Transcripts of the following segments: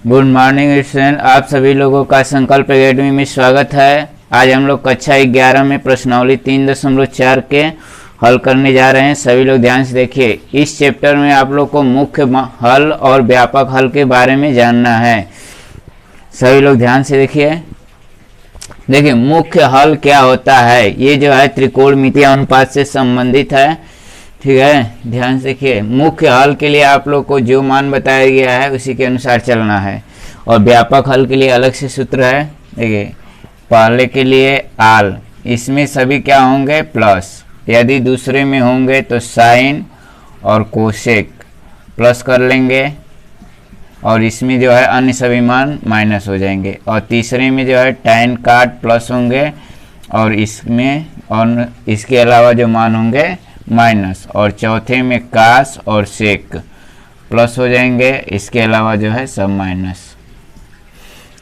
Good morning student, आप सभी लोगों का संकल्प एकेडमी में स्वागत है। आज हम लोग कक्षा 11 में प्रश्नावली 3.4 के हल करने जा रहे हैं। सभी लोग ध्यान से देखिए। इस चैप्टर में आप लोग को मुख्य हल और व्यापक हल के बारे में जानना है। सभी लोग ध्यान से देखिए। देखिए मुख्य हल क्या होता है, ये जो है त्रिकोणमितीय अनुपात से संबंधित है। ठीक है, ध्यान से देखिए। मुख्य हल के लिए आप लोग को जो मान बताया गया है उसी के अनुसार चलना है, और व्यापक हल के लिए अलग से सूत्र है। देखिए पहले के लिए आल, इसमें सभी क्या होंगे प्लस, यदि दूसरे में होंगे तो साइन और कोसेक प्लस कर लेंगे, और इसमें जो है अन्य सभी मान माइनस हो जाएंगे। और तीसरे में जो है टैन काट प्लस होंगे, और इसमें और इसके अलावा जो मान होंगे माइनस, और चौथे में कास और सेक प्लस हो जाएंगे, इसके अलावा जो है सब माइनस।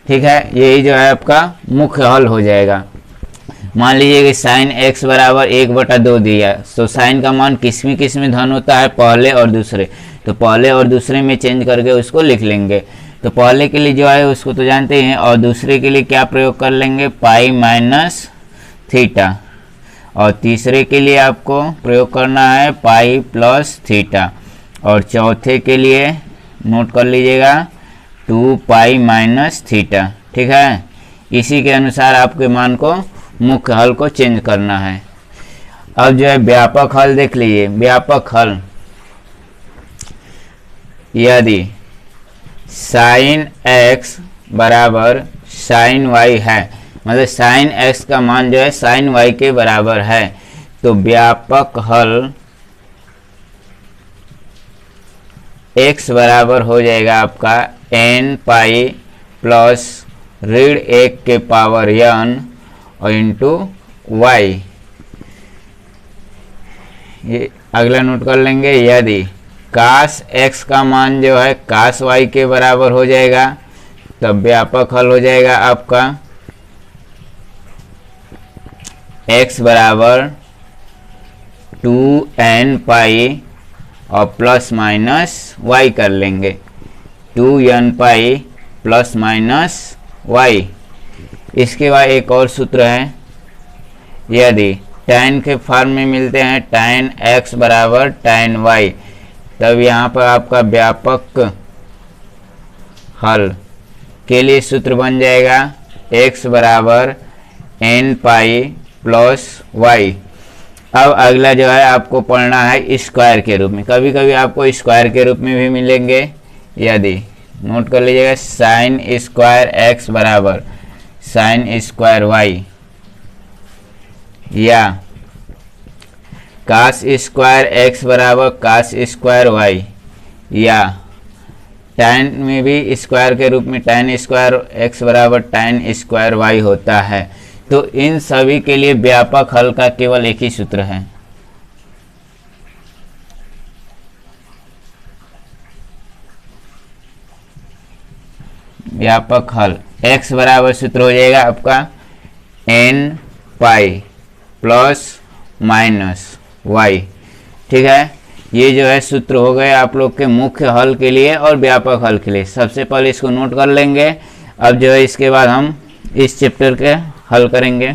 ठीक है, यही जो है आपका मुख्य हल हो जाएगा। मान लीजिए कि साइन x बराबर 1/2 दिया, तो साइन का मान किस में धन होता है, पहले और दूसरे। तो पहले और दूसरे में चेंज करके उसको लिख लेंगे। तो पहले के लिए जो है उसको तो जानते हैं, और दूसरे के लिए क्या प्रयोग कर लेंगे, पाई माइनस थीटा, और तीसरे के लिए आपको प्रयोग करना है पाई प्लस थीटा, और चौथे के लिए नोट कर लीजिएगा 2 पाई माइनस थीटा। ठीक है, इसी के अनुसार आपके मान को मुख्य हल को चेंज करना है। अब जो है व्यापक हल देख लीजिए। व्यापक हल, यदि साइन x बराबर साइन y है, मतलब साइन x का मान जो है साइन y के बराबर है, तो व्यापक हल x बराबर हो जाएगा आपका n पाई प्लस ऋण 1 के पावर n और इंटू y। ये अगला नोट कर लेंगे। यदि कास x का मान जो है कास y के बराबर हो जाएगा, तब व्यापक हल हो जाएगा आपका x बराबर 2n पाई और प्लस माइनस y कर लेंगे, 2n pi plus minus y। इसके बाद एक और सूत्र है, यदि tan के फॉर्म में मिलते हैं tan x बराबर tan y, तब यहाँ पर आपका व्यापक हल के लिए सूत्र बन जाएगा x बराबर n पाई प्लस y। अब अगला जो है आपको पढ़ना है स्क्वायर के रूप में। कभी कभी आपको स्क्वायर के रूप में भी मिलेंगे। यदि नोट कर लीजिएगा साइन स्क्वायर x बराबर साइन स्क्वायर y, या कास स्क्वायर x बराबर कास स्क्वायर y, या tan में भी स्क्वायर के रूप में tan स्क्वायर x बराबर tan स्क्वायर y होता है। तो इन सभी के लिए व्यापक हल का केवल एक ही सूत्र है। व्यापक हल x बराबर सूत्र हो जाएगा आपका n पाई प्लस माइनस y। ठीक है, ये जो है सूत्र हो गए आप लोग के मुख्य हल के लिए और व्यापक हल के लिए। सबसे पहले इसको नोट कर लेंगे। अब जो है इसके बाद हम इस चैप्टर के हल करेंगे।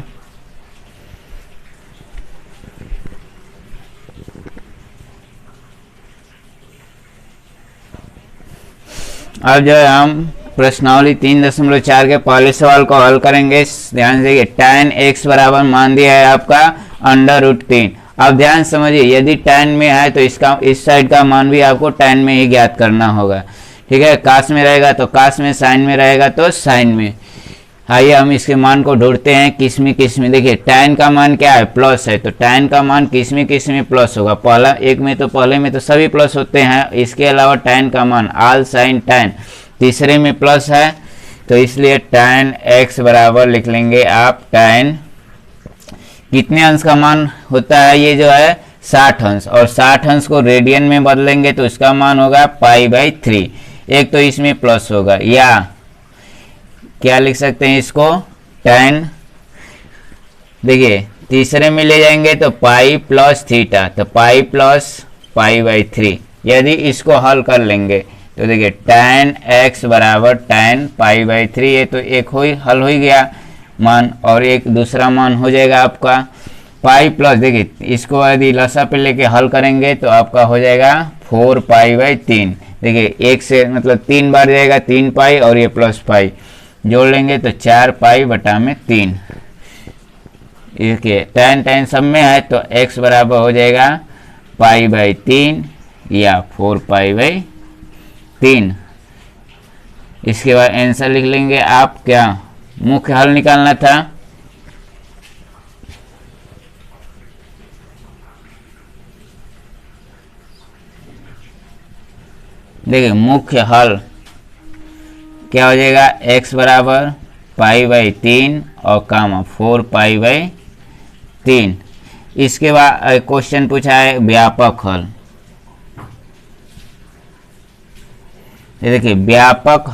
अब जो है हम प्रश्नावली 3.4 के पहले सवाल को हल करेंगे। ध्यान से देखिए, tan x बराबर मान दिया है आपका √3। अब ध्यान समझिए, यदि tan में है तो इसका इस साइड का मान भी आपको tan में ही ज्ञात करना होगा। ठीक है, कास में रहेगा तो कास में, साइन में रहेगा तो साइन में। आइए हम इसके मान को ढूंढते हैं किस में। देखिए tan का मान क्या है, प्लस है, तो tan का मान किस में प्लस होगा, पहला एक में, तो पहले में तो सभी प्लस होते हैं। इसके अलावा tan का मान आल साइन tan, तीसरे में प्लस है, तो इसलिए tan x बराबर लिख लेंगे आप tan, कितने अंश का मान होता है ये जो है 60 अंश, और 60 अंश को रेडियन में बदलेंगे तो इसका मान होगा π/3। एक तो इसमें प्लस होगा, या क्या लिख सकते हैं इसको tan, देखिए तीसरे में ले जाएंगे तो पाई प्लस थीटा, तो पाई प्लस π/3। यदि इसको हल कर लेंगे तो देखिए tan x बराबर tan पाई बाई 3, ये तो एक हल हो ही गया मान, और एक दूसरा मान हो जाएगा आपका पाई प्लस, देखिए इसको यदि लसा पे लेके हल करेंगे तो आपका हो जाएगा 4 पाई बाई 3। देखिए एक से मतलब 3 बार जाएगा 3 पाई, और ये प्लस पाई जोड़ लेंगे तो 4 पाई बटा में 3। देखिए tan tan सब में है तो x बराबर हो जाएगा पाई बाई 3 या 4 पाई बाई 3। इसके बाद आंसर लिख लेंगे आप, क्या मुख्य हल निकालना था। देखिए मुख्य हल क्या हो जाएगा, x बराबर पाई बाई 3 और कामा 4 पाई बाई 3। इसके बाद क्वेश्चन पूछा है व्यापक हल। ये देखिए व्यापक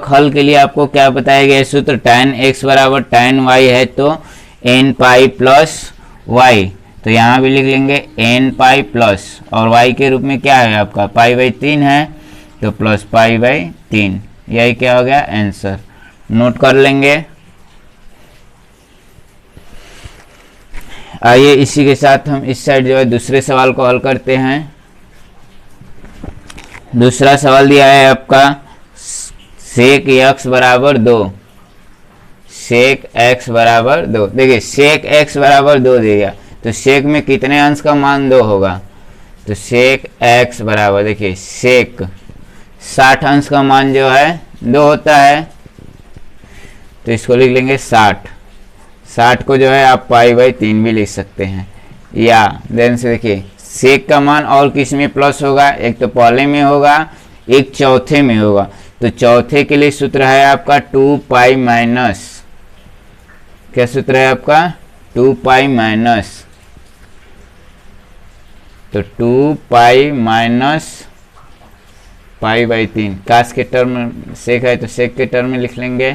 हल के लिए आपको क्या बताया गया है सूत्र, tan x बराबर tan y है तो n पाई प्लस y, तो यहाँ भी लिख लेंगे n पाई प्लस, और y के रूप में क्या है आपका पाई बाई 3 है तो प्लस पाई बाई 3। यही क्या हो गया आंसर, नोट कर लेंगे। आइए इसी के साथ हम इस साइड जो है दूसरे सवाल को हल करते हैं। दूसरा सवाल दिया है आपका सेक x बराबर 2, सेक x बराबर 2। देखिए सेक x बराबर 2 दिया तो सेक में कितने अंश का मान 2 होगा, तो सेक x बराबर देखिए सेक 60 अंश का मान जो है 2 होता है, तो इसको लिख लेंगे 60 को जो है आप पाई बाई 3 भी लिख सकते हैं। या देन से देखिए सेक का मान और किस में प्लस होगा, एक तो पहले में होगा एक चौथे में होगा, तो चौथे के लिए सूत्र है आपका 2 पाई माइनस, क्या सूत्र है आपका 2 पाई माइनस, तो 2 पाई माइनस पाई बाई 3। काश के टर्म में सेक है तो सेक के टर्म में लिख लेंगे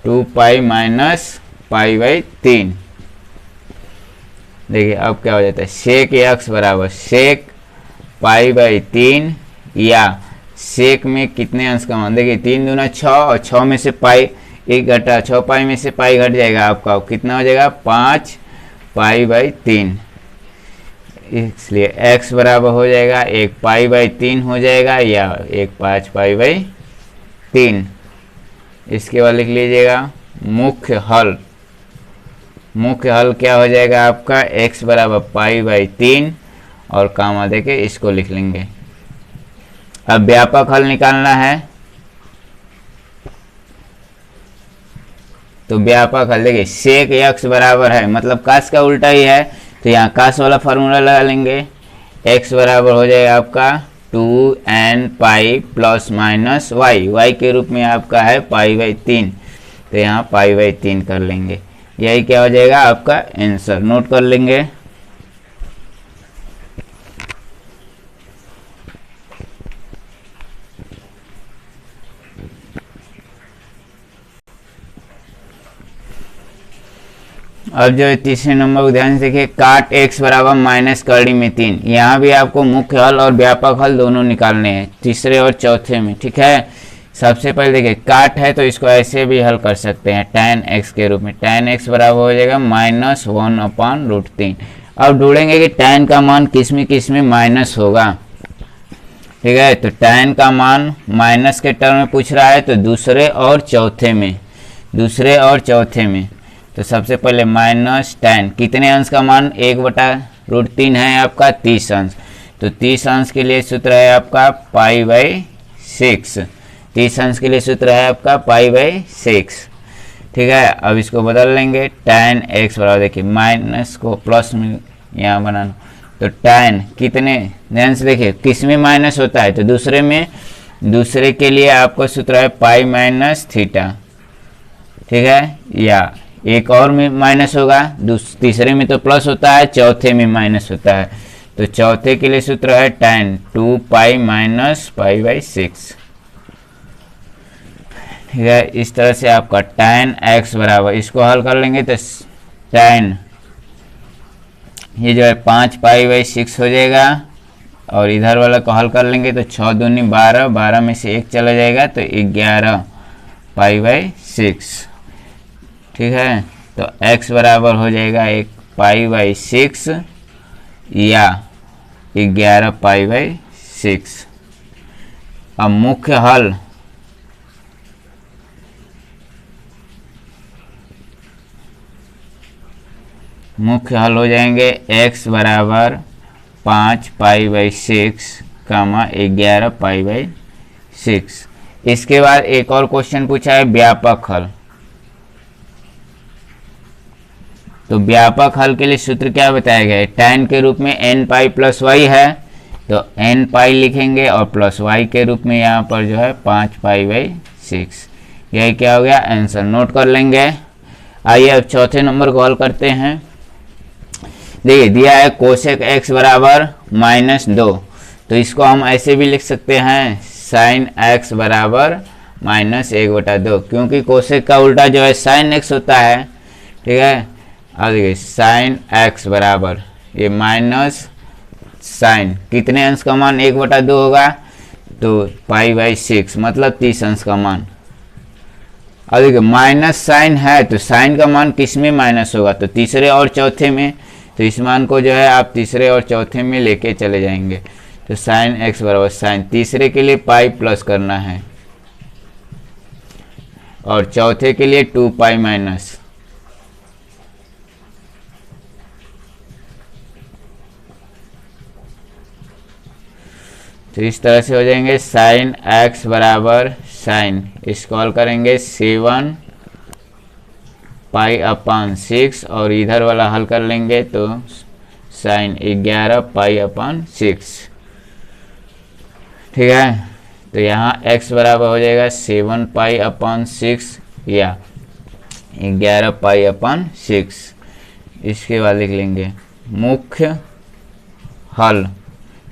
2 पाई माइनस पाई बाई 3। देखिए अब क्या हो जाता है, सेक x बराबर सेक पाई बाई 3 या सेक में कितने अंश का मान, देखिए 3 दूना 6 और 6 में से पाई एक घटा, 6 पाई में से पाई घट जाएगा आपका, कितना हो जाएगा 5 पाई बाई 3। इसलिए x बराबर हो जाएगा 1 पाई बाई 3 हो जाएगा या 1 5 पाई बाई 3। इसके बाद लिख लीजिएगा मुख्य हल। मुख्य हल क्या हो जाएगा आपका, x बराबर पाई बाई 3 और कामा देके इसको लिख लेंगे। अब व्यापक हल निकालना है, तो व्यापक हल देखिए सेक x बराबर है मतलब काश का उल्टा ही है, तो यहाँ काश वाला फार्मूला लगा लेंगे। x बराबर हो जाएगा आपका 2n pi plus minus y के रूप में आपका है पाई बाई 3, तो यहाँ पाई बाई 3 कर लेंगे। यही क्या हो जाएगा आपका आंसर, नोट कर लेंगे। अब जो तीसरे नंबर को ध्यान से देखिए, काट x बराबर माइनस कड़ी में 3। यहाँ भी आपको मुख्य हल और व्यापक हल दोनों निकालने हैं, तीसरे और चौथे में, ठीक है। सबसे पहले देखिए काट है तो इसको ऐसे भी हल कर सकते हैं tan x के रूप में, tan x बराबर हो जाएगा -1/√3। अब ढूंढेंगे कि tan का मान किस में माइनस होगा, ठीक है। तो tan का मान माइनस के टर्म में पूछ रहा है तो दूसरे और चौथे में, तो सबसे पहले माइनस tan कितने अंश का मान 1/√3 है आपका 30 अंश, तो 30 अंश के लिए सूत्र है आपका पाई बाई 6। 30 अंश के लिए सूत्र है आपका पाई बाई 6, ठीक है। अब इसको बदल लेंगे, tan x बराबर देखिए माइनस को प्लस में यहाँ बनाना, तो tan कितने ध्यान से देखिए किस में माइनस होता है, तो दूसरे के लिए आपका सूत्र है पाई माइनस थीटा, ठीक है। या एक और में माइनस होगा, तीसरे में तो प्लस होता है, चौथे में माइनस होता है, तो चौथे के लिए सूत्र है tan 2 pi minus pi by 6, ठीक है। इस तरह से आपका tan x बराबर, इसको हल कर लेंगे तो tan ये जो है 5π/6 हो जाएगा, और इधर वाला को हल कर लेंगे तो 6 दूनी 12, 12 में से 1 चला जाएगा तो 11π/6। ठीक है, तो x बराबर हो जाएगा 1π/6 या 11π/6। अब मुख्य हल हो जाएंगे x बराबर 5π/6 कामा 11π/6। इसके बाद एक और क्वेश्चन पूछा है व्यापक हल। तो व्यापक हल के लिए सूत्र क्या बताया गया है? tan के रूप में nπ + y है, तो nπ लिखेंगे और प्लस y के रूप में यहाँ पर जो है 5π/6। यही क्या हो गया? आंसर नोट कर लेंगे। आइए अब चौथे नंबर को हल करते हैं। देखिए दिया है कोसेक x बराबर -2, तो इसको हम ऐसे भी लिख सकते हैं sin x बराबर -1/2, क्योंकि कोसेक का उल्टा जो है sin x होता है। ठीक है, अब देखिए sin x बराबर ये माइनस साइन, कितने अंश का मान 1/2 होगा? तो π/6 मतलब 30 अंश का मान। अब देखिए माइनस साइन है तो साइन का मान किस में माइनस होगा? तो तीसरे और चौथे में। तो इस मान को जो है आप तीसरे और चौथे में लेके चले जाएंगे। तो साइन x बराबर साइन, तीसरे के लिए पाई प्लस करना है और चौथे के लिए 2π माइनस। तो इस तरह से हो जाएंगे साइन x बराबर साइन, इसको हल करेंगे 7π/6 और इधर वाला हल कर लेंगे तो साइन 11π/6। ठीक है, तो यहाँ x बराबर हो जाएगा 7π/6 या 11π/6। इसके बाद लिख लेंगे मुख्य हल।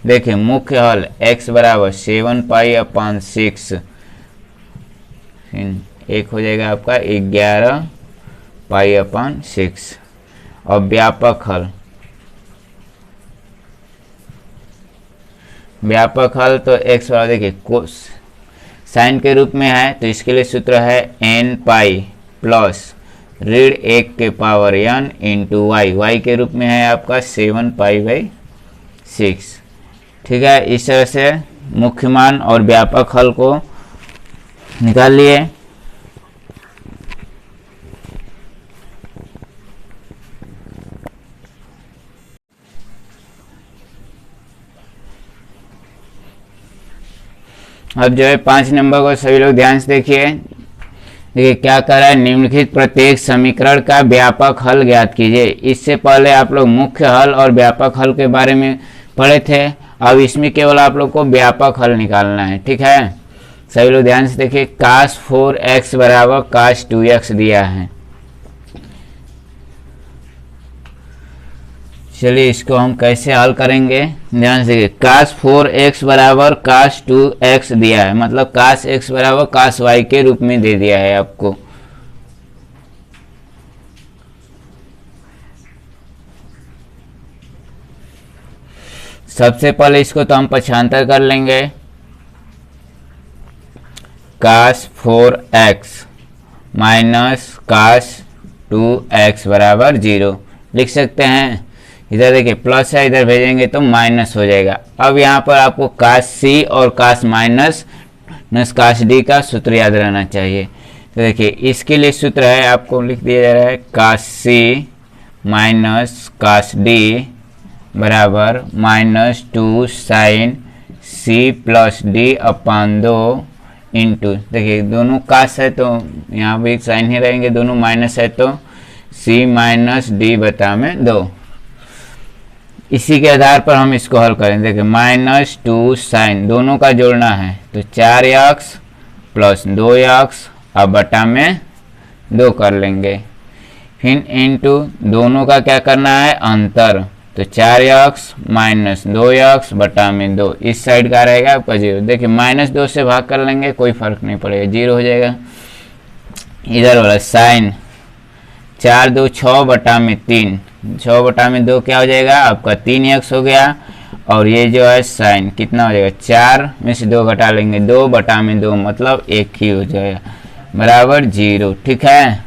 देखिए मुख्य हल x बराबर 7π/6, एक हो जाएगा आपका 11π/6। और व्यापक हल तो x बराबर देखिए कोस साइन के रूप में है, तो इसके लिए सूत्र है nπ प्लस ऋण 1 n इंटू y के रूप में है आपका 7π/6। ठीक है, इस तरह से मुख्य मान और व्यापक हल को निकाल लिए। अब जो है 5 नंबर को सभी लोग ध्यान से देखिए। देखिए क्या कर रहा है, निम्नलिखित प्रत्येक समीकरण का व्यापक हल ज्ञात कीजिए। इससे पहले आप लोग मुख्य हल और व्यापक हल के बारे में पढ़े थे, अब इसमें केवल आप लोग को व्यापक हल निकालना है। ठीक है, सभी लोग ध्यान से देखिए। cos 4x बराबर cos 2x दिया है। चलिए इसको हम कैसे हल करेंगे, ध्यान से देखिए। cos 4x बराबर cos 2x दिया है, मतलब cos x बराबर cos y के रूप में दे दिया है आपको। सबसे पहले इसको तो हम पक्षांतर कर लेंगे। cos 4x minus cos 2x बराबर 0 लिख सकते हैं। इधर देखिए प्लस है, इधर भेजेंगे तो माइनस हो जाएगा। अब यहाँ पर आपको cos c और cos माइनस cos d का सूत्र याद रहना चाहिए। तो देखिए इसके लिए सूत्र है, आपको लिख दिया जा रहा है cos c minus cos d बराबर -2 साइन c प्लस d अपान 2 इंटू, देखिए दोनों कास है तो यहाँ भी साइन ही रहेंगे, दोनों माइनस है तो c माइनस d बटा में 2। इसी के आधार पर हम इसको हल करेंगे। देखिए -2 साइन, दोनों का जोड़ना है तो 4x प्लस 2x अब बटा में 2 कर लेंगे। फिर इंटू दोनों का क्या करना है, अंतर, तो 4x माइनस 2x बटा में 2। इस साइड का रहेगा आपका 0। देखिए -2 से भाग कर लेंगे, कोई फर्क नहीं पड़ेगा, 0 हो जाएगा। इधर वाला साइन 4 2 6 बटा में 3, 6/2 क्या हो जाएगा आपका 3x हो गया, और ये जो है साइन कितना हो जाएगा 4 में से 2 घटा लेंगे 2/2 मतलब 1 ही हो जाएगा बराबर 0। ठीक है,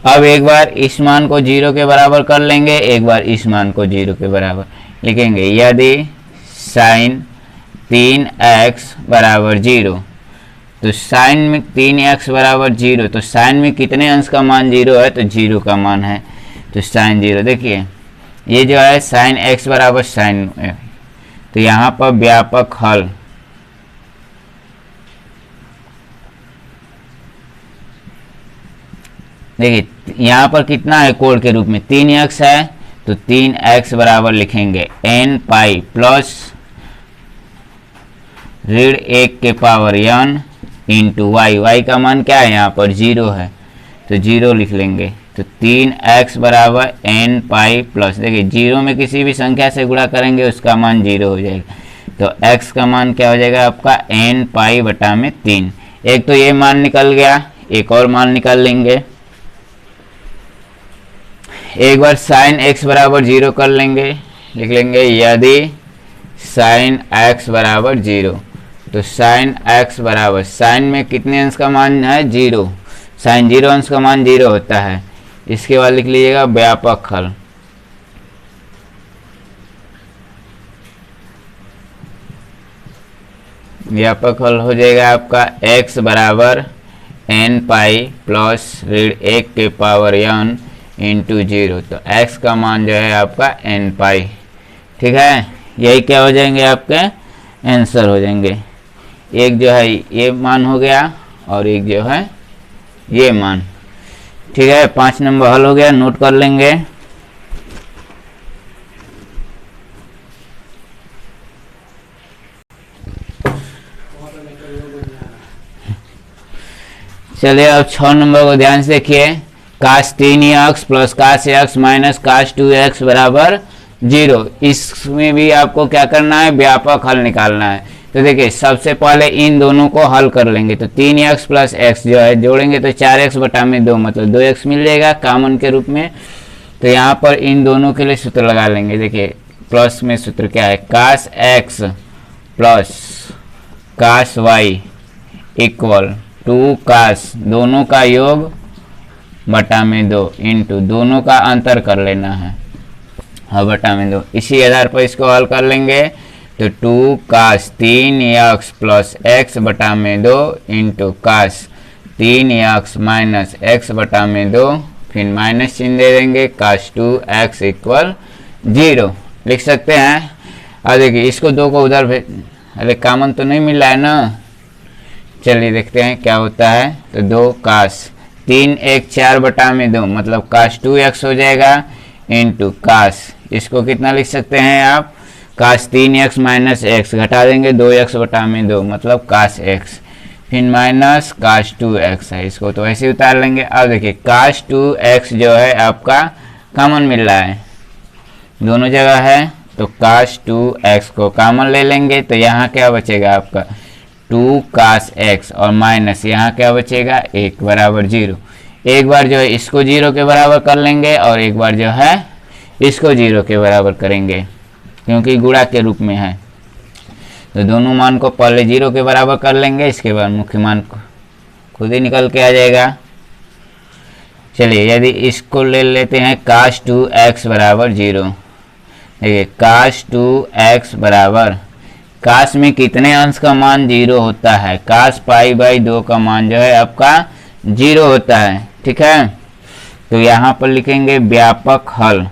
अब एक बार इस मान को 0 के बराबर कर लेंगे, एक बार इस मान को 0 के बराबर लिखेंगे। यदि साइन 3x बराबर 0, तो साइन में 3x बराबर 0, तो साइन में कितने अंश का मान 0 है, तो 0 का मान है, तो साइन 0। देखिए ये जो है साइन x बराबर साइन, तो यहाँ पर व्यापक हल देखिए यहाँ पर कितना है कोण के रूप में 3x है, तो 3x बराबर लिखेंगे n पाई प्लस ऋण 1 के power n into y. Y का मान क्या है यहाँ पर 0 है, तो 0 लिख लेंगे। तो 3x बराबर n पाई प्लस, देखिए 0 में किसी भी संख्या से गुणा करेंगे उसका मान 0 हो जाएगा, तो x का मान क्या हो जाएगा आपका n पाई बटा में 3। एक तो ये मान निकल गया, एक और मान निकाल लेंगे। एक बार साइन x बराबर 0 कर लेंगे, लिख लेंगे यदि साइन x बराबर 0, तो साइन x बराबर साइन में कितने अंश का मान है 0, साइन 0 अंश का मान 0 होता है। इसके बाद लिख लीजिएगा व्यापक हल। व्यापक हल हो जाएगा आपका x बराबर n पाई प्लस ऋण 1 के पावर n इंटू 0, तो x का मान जो है आपका n पाई। ठीक है, यही क्या हो जाएंगे आपके आंसर हो जाएंगे। एक जो है ये मान हो गया और एक जो है ये मान। ठीक है, 5 नंबर हल हो गया, नोट कर लेंगे। चलिए अब 6 नंबर को ध्यान से देखिए। काश 3x प्लस काश x माइनस काश 2x बराबर 0। इसमें भी आपको क्या करना है, व्यापक हल निकालना है। तो देखिए सबसे पहले इन दोनों को हल कर लेंगे, तो 3x प्लस x जो है जोड़ेंगे तो 4x बटा में 2 मतलब 2x मिल जाएगा कॉमन के रूप में। तो यहाँ पर इन दोनों के लिए सूत्र लगा लेंगे। देखिए प्लस में सूत्र क्या है, काश x प्लस काश y इक्वल 2 काश दोनों का योग बटा में 2 इंटू दोनों का अंतर कर लेना है हाँ बटा में 2। इसी आधार पर इसको हल कर लेंगे, तो 2 काश 3x प्लस x बटा में 2 इंटू काश 3x माइनस x बटा में 2, फिर माइनस चिन्ह दे देंगे, काश 2x इक्वल 0 लिख सकते हैं। अब देखिए इसको 2 को उधर भेज, अरे कॉमन तो नहीं मिल रहा है ना, चलिए देखते हैं क्या होता है। तो 2 काश 3 1 4 बटा में 2 मतलब काश 2x हो जाएगा इंटू काश, इसको कितना लिख सकते हैं आप, काश 3x माइनस x घटा देंगे 2x बटा में 2 मतलब काश x, फिर माइनस काश 2x है, इसको तो ऐसे उतार लेंगे। अब देखिए काश 2x जो है आपका कॉमन मिल रहा है, दोनों जगह है, तो काश 2x को कॉमन ले लेंगे, तो यहाँ क्या बचेगा आपका 2 काश x और माइनस यहाँ क्या बचेगा 1 बराबर 0। एक बार जो है इसको 0 के बराबर कर लेंगे और एक बार जो है इसको 0 के बराबर करेंगे, क्योंकि गुणा के रूप में है। तो दोनों मान को पहले 0 के बराबर कर लेंगे, इसके बाद मुख्य मान को खुद ही निकल के आ जाएगा। चलिए यदि इसको ले लेते हैं काश 2x बराबर 0। देखिए काश 2x बराबर, काश में कितने अंश का मान 0 होता है, काश पाई बाई 2 का मान जो है आपका 0 होता है। ठीक है, तो यहाँ पर लिखेंगे व्यापक हल।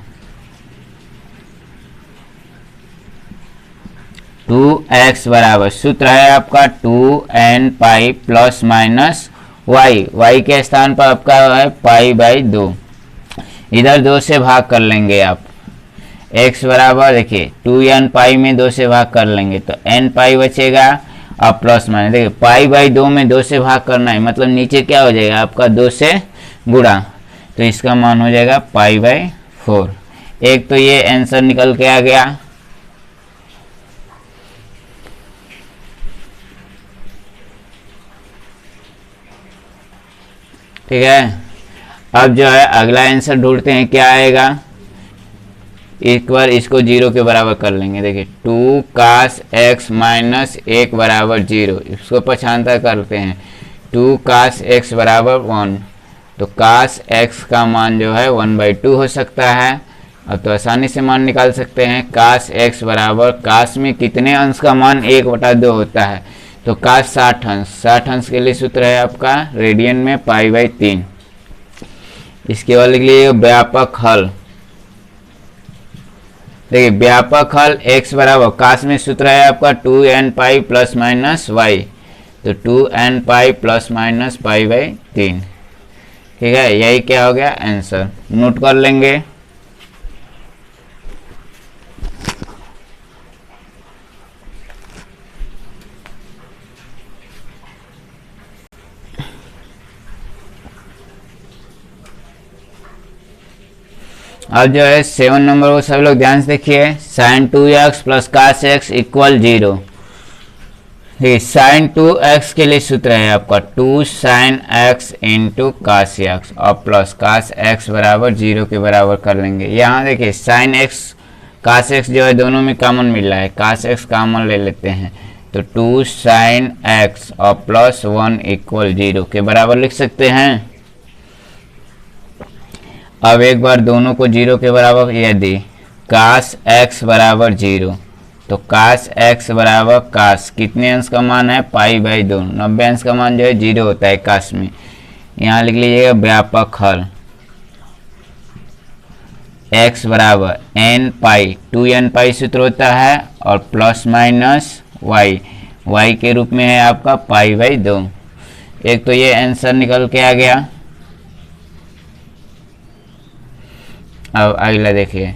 2x बराबर सूत्र है आपका 2n pi plus minus y, y के स्थान पर आपका है पाई बाई 2, इधर 2 से भाग कर लेंगे आप। x बराबर देखिए 2n पाई में 2 से भाग कर लेंगे तो n पाई बचेगा, अब प्लस माइनस देखिए पाई बाई 2 में 2 से भाग करना है मतलब नीचे क्या हो जाएगा आपका 2 से गुणा, तो इसका मान हो जाएगा पाई बाई 4। एक तो ये आंसर निकल के आ गया। ठीक है, अब जो है अगला आंसर ढूंढते हैं क्या आएगा। एक बार इसको 0 के बराबर कर लेंगे। देखिए 2 cos x माइनस 1 बराबर 0, इसको पक्षांतर करते हैं। 2 cos x बराबर 1, तो cos x का मान जो है 1/2 हो सकता है। अब तो आसानी से मान निकाल सकते हैं। cos x बराबर, cos में कितने अंश का मान 1/2 होता है, तो cos 60 अंश। 60 अंश के लिए सूत्र है आपका रेडियन में π/3। इसके बाद लिख लीजिए व्यापक हल। देखिए व्यापक हल x बराबर, cos में सूत्र है आपका 2n pi plus minus y, तो 2n पाई प्लस माइनस π/3। ठीक है, यही क्या हो गया आंसर, नोट कर लेंगे। अब जो है 7 नंबर को सभी लोग ध्यान से देखिए। sin 2x plus cos x equal 0। sin 2x के लिए सूत्र है आपका 2 sin x into cos x और प्लस cos x बराबर 0 के बराबर कर लेंगे। यहाँ देखिए sin x cos x जो है दोनों में कॉमन मिल रहा है, cos x कॉमन ले लेते हैं, तो 2 sin x और प्लस 1 इक्वल 0 के बराबर लिख सकते हैं। अब एक बार दोनों को 0 के बराबर, यदि cos x बराबर 0, तो cos x बराबर cos कितने अंश का मान है π/2, 90 अंश का मान जो है 0 होता है cos में। यहाँ लिख लीजिएगा व्यापक हल x बराबर n पाई, 2n पाई सूत्र होता है, और प्लस माइनस y के रूप में है आपका π/2। एक तो ये आंसर निकल के आ गया। अब अगला देखिए,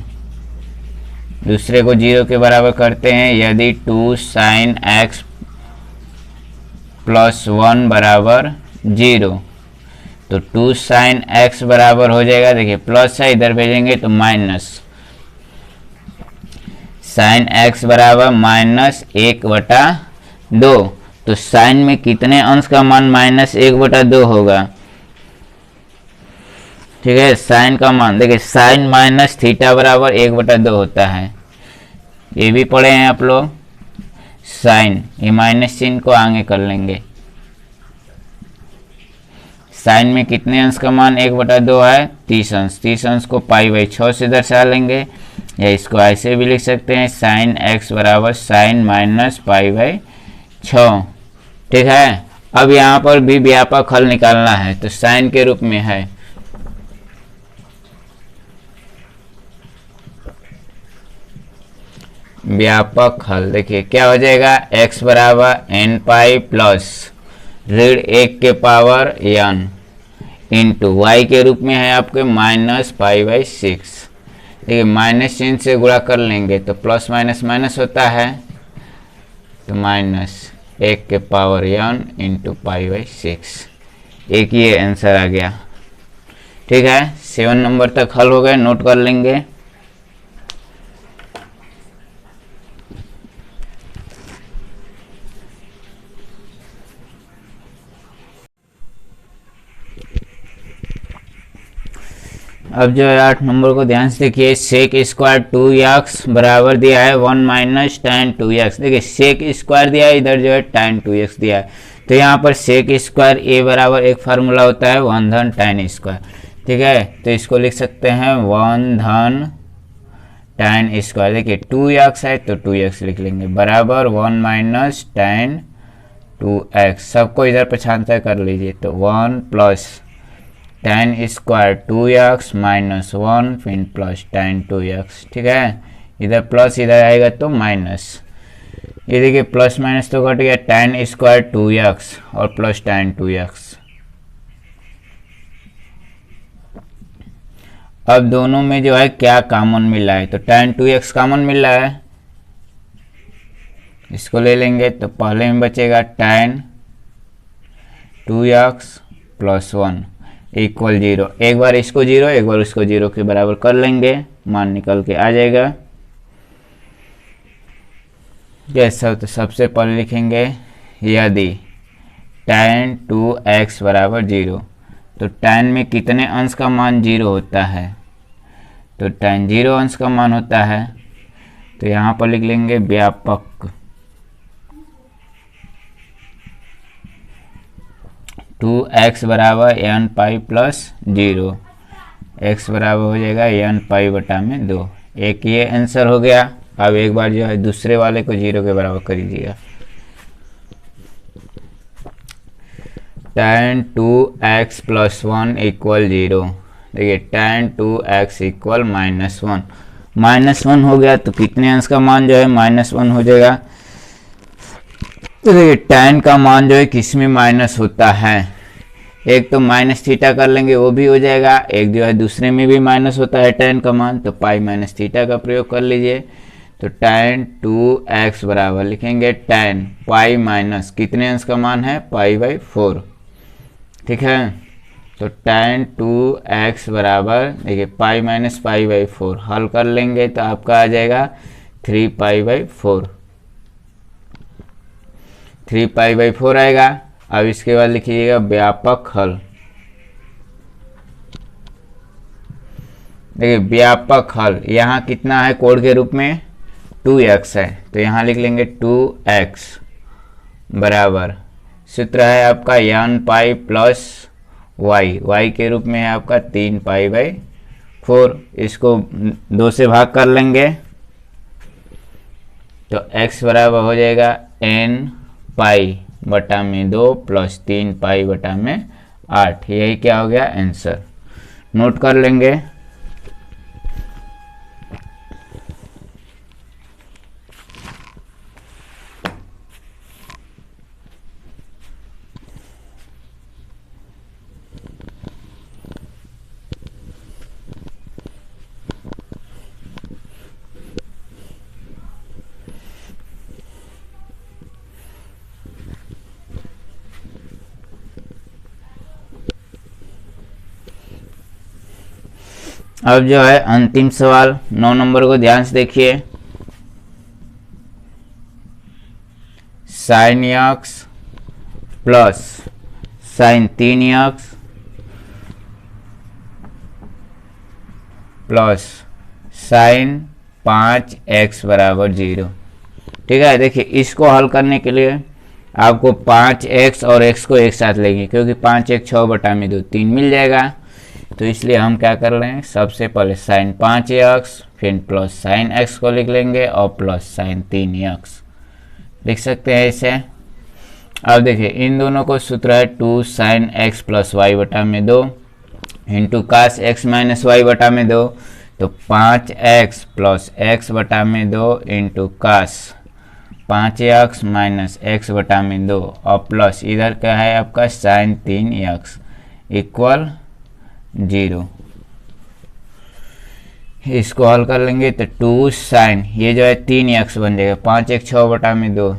दूसरे को 0 के बराबर करते हैं। यदि 2 sin x प्लस 1 बराबर 0, तो 2 sin x बराबर हो जाएगा, देखिए प्लस है इधर भेजेंगे तो माइनस, sin x बराबर माइनस 1/2। तो sin में कितने अंश का मान माइनस 1/2 होगा। ठीक है, साइन का मान देखिए साइन माइनस थीटा बराबर 1/2 होता है, ये भी पढ़े हैं आप लोग। साइन, ये माइनस चिन्ह को आगे कर लेंगे। साइन में कितने अंश का मान 1/2 है, 30 अंश। 30 अंश को π/6 से दर्शा लेंगे, या इसको ऐसे भी लिख सकते हैं साइन x बराबर साइन माइनस π/6। ठीक है, अब यहाँ पर भी व्यापक हल निकालना है, तो साइन के रूप में है व्यापक हल। देखिए क्या हो जाएगा, x बराबर n पाई प्लस ऋण 1 के पावर n इंटू y के रूप में है आपके माइनस π/6। देखिए माइनस चिन्ह से गुणा कर लेंगे तो प्लस माइनस माइनस होता है, तो माइनस 1 के पावर n इंटू π/6। एक ये आंसर आ गया। ठीक है, 7 नंबर तक हल हो गए, नोट कर लेंगे। अब जो है 8 नंबर को ध्यान से देखिए। सेक स्क्वायर 2x बराबर दिया है 1 माइनस tan 2x। देखिए सेक स्क्वायर दिया है, इधर जो है tan 2x दिया है, तो यहाँ पर सेक स्क्वायर a बराबर एक फार्मूला होता है 1 धन tan स्क्वायर। ठीक है, तो इसको लिख सकते हैं 1 धन tan स्क्वायर। देखिए 2x है तो 2x लिख लेंगे, बराबर 1 माइनस tan 2x। सबको इधर पक्षांतर कर लीजिए, तो 1 plus tan square 2x minus 1 फिर प्लस tan 2x। ठीक है, इधर प्लस इधर आएगा तो माइनस, ये देखिए प्लस माइनस तो कट गया, tan स्क्वायर 2x और प्लस tan 2x। अब दोनों में जो है क्या कॉमन मिल रहा है, तो tan 2x कॉमन मिल रहा है, इसको ले लेंगे तो पहले में बचेगा tan 2x प्लस 1 इक्वल 0। एक बार इसको 0 एक बार उसको 0 के बराबर कर लेंगे, मान निकल के आ जाएगा। जैसा तो सबसे पहले लिखेंगे यदि tan 2x बराबर 0, तो tan में कितने अंश का मान 0 होता है, तो tan 0 अंश का मान होता है, तो यहाँ पर लिख लेंगे व्यापक 2x बराबर n पाई प्लस 0, x बराबर हो जाएगा n पाई बटा में 2। एक ये आंसर हो गया। अब एक बार जो है दूसरे वाले को 0 के बराबर कर दीजिएगा। tan 2x plus 1 equal 0। देखिए tan 2x इक्वल -1, -1 हो गया तो कितने अंश का मान जो है -1 हो जाएगा। तो देखिए tan का मान जो है किस में माइनस होता है, एक तो माइनस थीटा कर लेंगे वो भी हो जाएगा, एक जो है दूसरे में भी माइनस होता है tan का मान, तो पाई माइनस थीटा का प्रयोग कर लीजिए। तो tan 2x बराबर लिखेंगे tan पाई माइनस कितने अंश का मान है पाई/4, ठीक है। तो tan 2x बराबर देखिए पाई माइनस पाई/4 हल कर लेंगे तो आपका आ जाएगा 3 पाई/4, 3 पाई/4 आएगा। अब इसके बाद लिखिएगा व्यापक हल। देखिए व्यापक हल यहाँ कितना है कोण के रूप में 2x है, तो यहाँ लिख लेंगे 2x बराबर सूत्र है आपका n पाई प्लस y के रूप में है आपका 3 पाई/4। इसको 2 से भाग कर लेंगे तो x बराबर हो जाएगा n पाई बटा में 2 प्लस 3 पाई बटा में 8। यही क्या हो गया आंसर, नोट कर लेंगे। अब जो है अंतिम सवाल 9 नंबर को ध्यान से देखिए। sin x plus sin 3x plus sin 5x बराबर 0, ठीक है। देखिए इसको हल करने के लिए आपको 5x और x को एक साथ लेंगे, क्योंकि 5x 6 बटा में 2 3 मिल जाएगा। तो इसलिए हम क्या कर रहे हैं, सबसे पहले sin 5x फिर प्लस sin x को लिख लेंगे और प्लस sin 3x लिख सकते हैं इसे। अब देखिए इन दोनों को सूत्र है 2 sin x प्लस y बटा में 2 into cos x minus y बटा में 2, तो 5x प्लस x बटा में 2 इंटू कास 5x माइनस x बटा में 2 और प्लस इधर क्या है आपका sin 3x इक्वल 0। इसको हल कर लेंगे तो 2 sin ये जो है 3x बन जाएगा, 5x 6 बटा में 2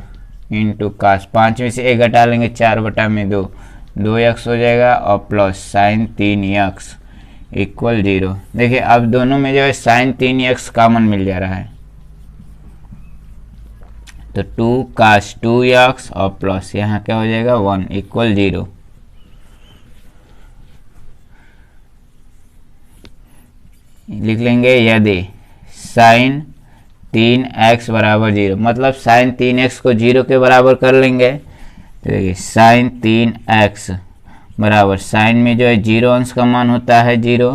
इंटू कास 5 में से 1 घटा लेंगे 4 बटा में 2 2x हो जाएगा और प्लस sin 3x इक्वल 0। देखिए अब दोनों में जो है sin 3x कॉमन मिल जा रहा है, तो 2 cos 2x और प्लस यहाँ क्या हो जाएगा 1 इक्वल 0। लिख लेंगे यदि sin 3x बराबर 0, मतलब sin 3x को 0 के बराबर कर लेंगे। तो देखिए sin 3x बराबर sin में जो है 0 अंश का मान होता है 0,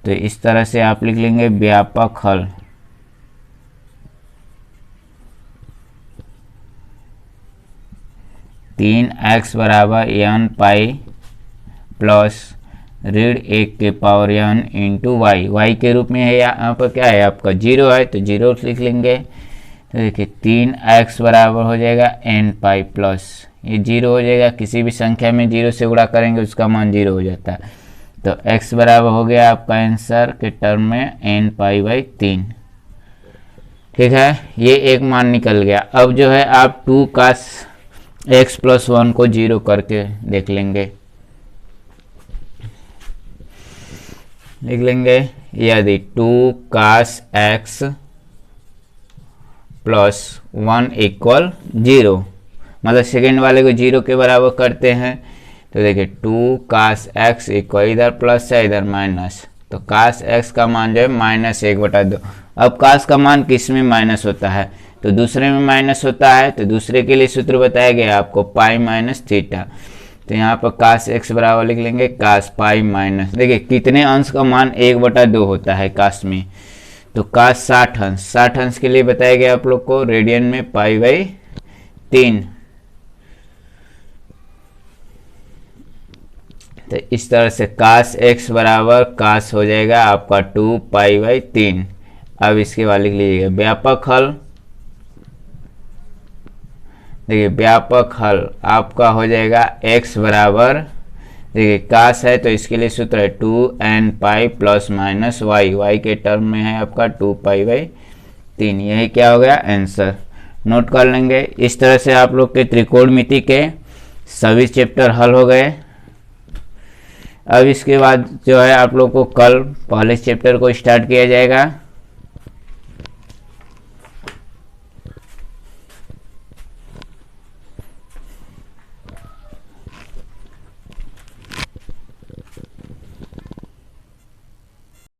तो इस तरह से आप लिख लेंगे व्यापक हल। तीन एक्स बराबर n पाई प्लस ऋण 1 के पावर n इंटू वाई के रूप में है। यहाँ पर क्या है आपका 0 है तो 0 लिख लेंगे। तो देखिए 3x बराबर हो जाएगा n पाई प्लस ये 0 हो जाएगा, किसी भी संख्या में 0 से गुणा करेंगे उसका मान 0 हो जाता है। तो x बराबर हो गया आपका आंसर के टर्म में n पाई/3, ठीक है। ये एक मान निकल गया। अब जो है आप 2 cos x प्लस 1 को 0 करके देख लेंगे। लिख लेंगे यदि 2 cos x प्लस 1 इक्वल 0, मतलब सेकेंड वाले को 0 के बराबर करते हैं। तो देखिए 2 cos x इक्वल इधर प्लस है इधर माइनस, तो तो कास एक्स का मान जो है -1/2। अब कास का मान किस में माइनस होता है, तो दूसरे में माइनस होता है, तो दूसरे के लिए सूत्र बताया गया आपको पाई माइनस थीटा। तो यहाँ पर कास एक्स बराबर लिख लेंगे कास पाई माइनस, देखिए कितने अंश का मान 1/2 होता है कास में, तो कास 60 अंश, 60 अंश के लिए बताया गया आप लोग को रेडियन में पाई/3। तो इस तरह से कास एक्स बराबर कास हो जाएगा आपका 2 पाई/3। अब इसके बाद लिख लीजिएगा व्यापक हल। देखिए व्यापक हल आपका हो जाएगा x बराबर, देखिए कास है तो इसके लिए सूत्र है 2n pi plus minus y, y के टर्म में है आपका 2 पाई/3। यही क्या हो गया आंसर, नोट कर लेंगे। इस तरह से आप लोग के त्रिकोणमिति के सभी चैप्टर हल हो गए। अब इसके बाद जो है आप लोग को कल पहले चैप्टर को स्टार्ट किया जाएगा।